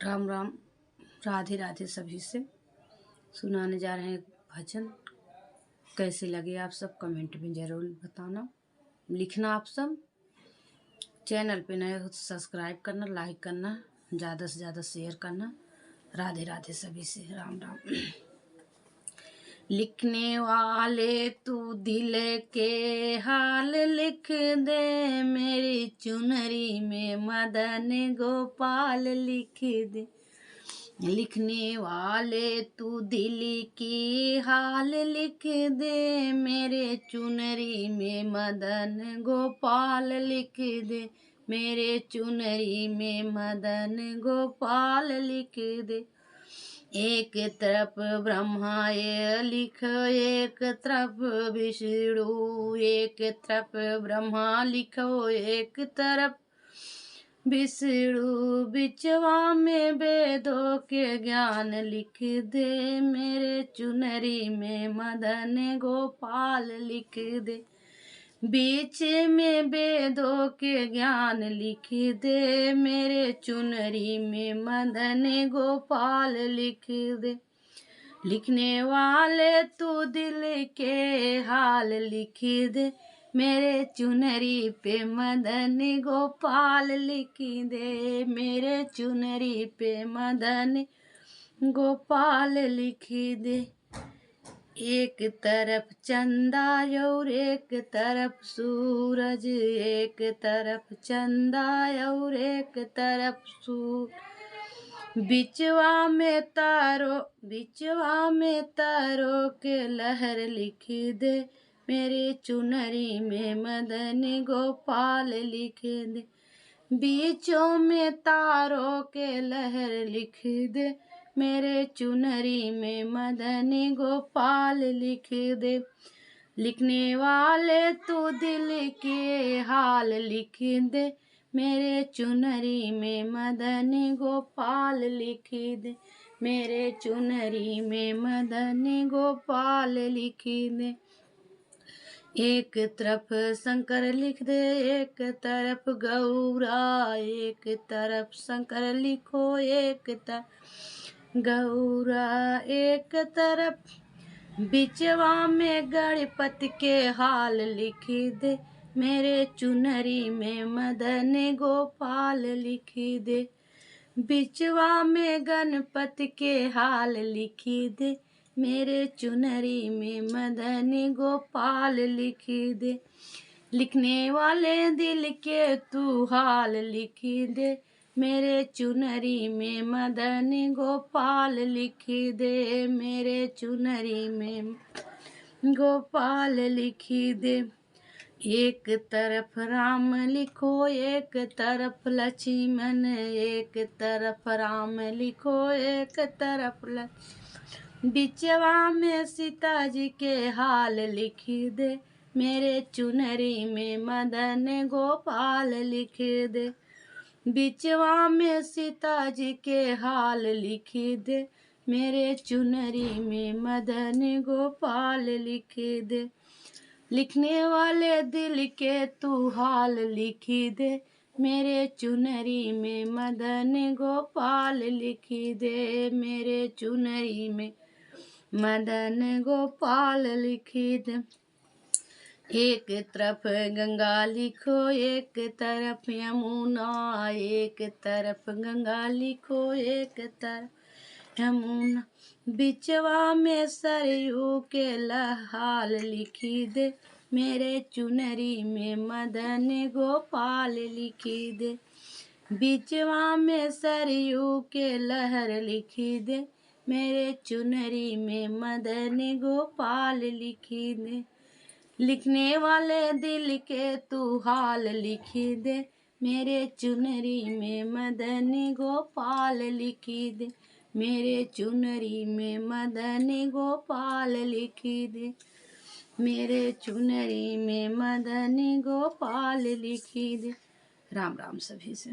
राम राम, राधे राधे सभी से। सुनाने जा रहे हैं भजन। कैसे लगे आप सब कमेंट में ज़रूर बताना, लिखना। आप सब चैनल पे नए हो तो सब्सक्राइब करना, लाइक करना, ज़्यादा से ज़्यादा शेयर करना। राधे राधे सभी से। राम राम। लिखने वाले तू दिल के हाल लिख दे, मेरी चुनरी में मदन गोपाल लिख दे। लिखने वाले तू दिल की हाल लिख दे, मेरे चुनरी में मदन गोपाल लिख दे, मेरे चुनरी में मदन गोपाल लिख दे। एक तरफ ब्रह्मा ये लिख, एक तरफ विष्णु, एक तरफ ब्रह्मा लिखो, एक तरफ विष्णु, बिचवा में वेदों के ज्ञान लिख दे, मेरे चुनरी में मदन गोपाल लिख दे। बीच में वेदों के ज्ञान लिख दे, मेरे चुनरी में मदन गोपाल लिख दे। लिखने वाले तू दिल के हाल लिख दे, मेरे चुनरी पे मदन गोपाल लिख दे, मेरे चुनरी पे मदन गोपाल लिख दे। एक तरफ चंदा और एक तरफ सूरज, एक तरफ चंदा और एक तरफ सूरज, बिचवा में तारों के लहर लिख दे, मेरे चुनरी में मदन गोपाल लिख दे। बीचों में तारों के लहर लिख दे, मेरे चुनरी में मदन गोपाल लिख दे। लिखने वाले तू दिल के हाल लिख दे, मेरे चुनरी में मदन गोपाल लिख दे, मेरे चुनरी में मदन गोपाल लिख दे। एक तरफ शंकर लिख दे, एक तरफ गौरा, एक तरफ शंकर लिखो, एक तरफ गौरा, एक तरफ बिचवा में गणपति के हाल लिख दे, मेरे चुनरी में मदन गोपाल लिख दे। बिचवा में गणपति के हाल लिख दे, मेरे चुनरी में मदन गोपाल लिख दे। लिखने वाले दिल के तू हाल लिख दे, मेरे चुनरी में मदन गोपाल लिख दे, मेरे चुनरी में गोपाल लिख दे। एक तरफ राम लिखो, एक तरफ लक्ष्मण, एक तरफ राम लिखो, एक तरफ लक्ष्मण, बिचवा में सीता जी के हाल लिख दे, मेरे चुनरी में मदन गोपाल लिख दे। बिचवा में सीता जी के हाल लिख दे, मेरे चुनरी में मदन गोपाल लिख दे। लिखने वाले दिल के तू हाल लिख दे, मेरे चुनरी में मदन गोपाल लिख दे, मेरे चुनरी में मदन गोपाल लिख दे। एक तरफ गंगा लिखो, एक तरफ यमुना, एक तरफ गंगा लिखो, एक तरफ यमुना, बिचवा में सरयू के हाल लिख दे, मेरे चुनरी में मदन गोपाल लिख दे। बिचवा में सरयू के लहर लिख दे, मेरे चुनरी में मदन गोपाल लिख दे। लिखने वाले दिल के तू हाल लिख दे, मेरे चुनरी में मदन गोपाल लिख दे, मेरे चुनरी में मदन गोपाल लिख दे, मेरे चुनरी में मदन गोपाल लिख दे। राम राम सभी से।